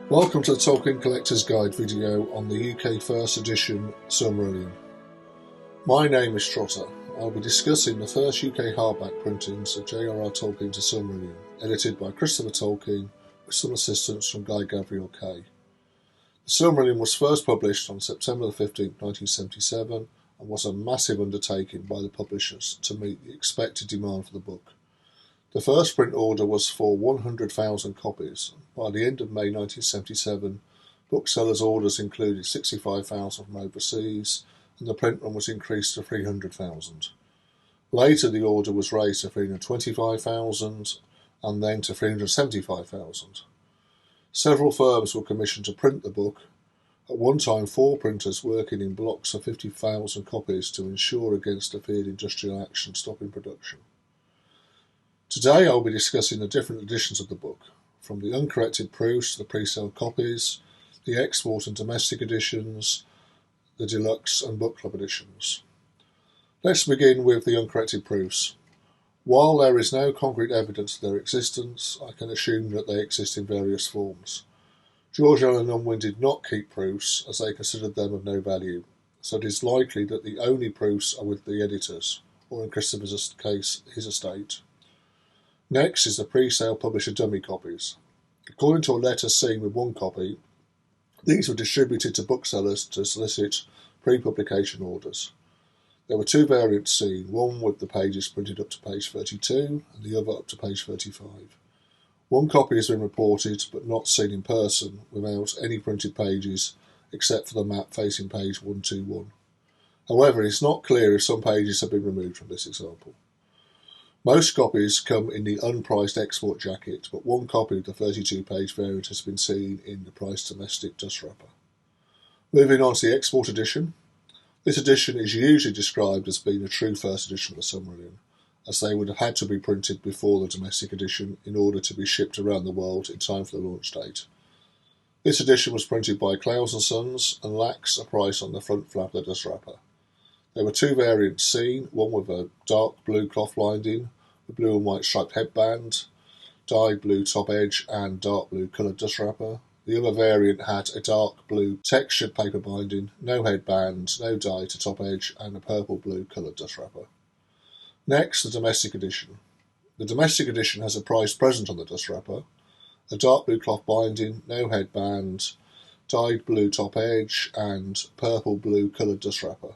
Welcome to the Tolkien Collector's Guide video on the UK First Edition Silmarillion. My name is Trotter. I'll be discussing the first UK hardback printings of J.R.R. Tolkien's Silmarillion, edited by Christopher Tolkien with some assistance from Guy Gavriel Kay. The Silmarillion was first published on September 15, 1977 and was a massive undertaking by the publishers to meet the expected demand for the book. The first print order was for 100,000 copies. By the end of May 1977, booksellers' orders included 65,000 from overseas, and the print run was increased to 300,000. Later, the order was raised to 325,000 and then to 375,000. Several firms were commissioned to print the book. At one time, 4 printers working in blocks of 50,000 copies to ensure against a feared industrial action stopping production. Today I'll be discussing the different editions of the book, from the uncorrected proofs to the pre-sale copies, the export and domestic editions, the deluxe and book club editions. Let's begin with the uncorrected proofs. While there is no concrete evidence of their existence, I can assume that they exist in various forms. George L. and Unwin did not keep proofs as they considered them of no value, so it is likely that the only proofs are with the editors, or in Christopher's case, his estate. Next is the pre-sale publisher dummy copies. According to a letter seen with one copy, these were distributed to booksellers to solicit pre-publication orders. There were 2 variants seen, one with the pages printed up to page 32 and the other up to page 35. One copy has been reported but not seen in person without any printed pages except for the map facing page 121. However, it is not clear if some pages have been removed from this example. Most copies come in the unpriced export jacket, but one copy of the 32-page variant has been seen in the priced domestic dust wrapper. Moving on to the export edition. This edition is usually described as being a true first edition of the Silmarillion, as they would have had to be printed before the domestic edition in order to be shipped around the world in time for the launch date. This edition was printed by Clowes & Sons and lacks a price on the front flap of the dust wrapper. There were 2 variants seen, one with a dark blue cloth lining, a blue and white striped headband, dyed blue top edge and dark blue coloured dust wrapper. The other variant had a dark blue textured paper binding, no headband, no dye to top edge and a purple blue coloured dust wrapper. Next, the domestic edition. The domestic edition has a price present on the dust wrapper, a dark blue cloth binding, no headband, dyed blue top edge and purple blue coloured dust wrapper.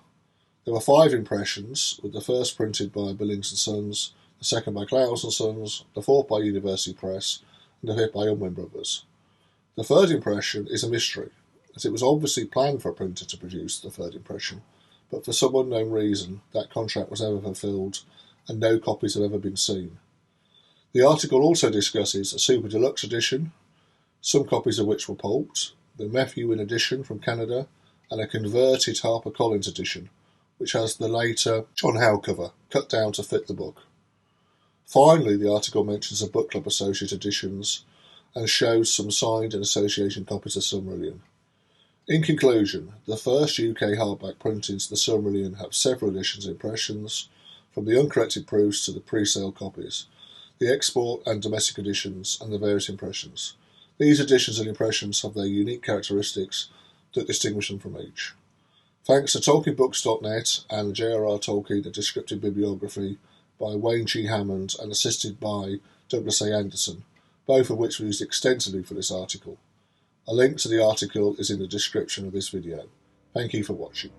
There were 5 impressions, with the first printed by Billings & Sons, the second by Clowes & Sons, the 4th by University Press, and the 5th by Unwin Brothers. The 3rd impression is a mystery, as it was obviously planned for a printer to produce the 3rd impression, but for some unknown reason that contract was never fulfilled and no copies have ever been seen. The article also discusses a super deluxe edition, some copies of which were pulped, the Methuen edition from Canada, and a converted HarperCollins edition, which has the later John Howe cover, cut down to fit the book. Finally, the article mentions the book club associate editions and shows some signed and association copies of Silmarillion. In conclusion, the first UK hardback printings of the Silmarillion have several editions and impressions, from the uncorrected proofs to the pre-sale copies, the export and domestic editions, and the various impressions. These editions and impressions have their unique characteristics that distinguish them from each. Thanks to TolkienBooks.net and J.R.R. Tolkien, a descriptive bibliography by Wayne G. Hammond and assisted by Douglas A. Anderson, both of which were used extensively for this article. A link to the article is in the description of this video. Thank you for watching.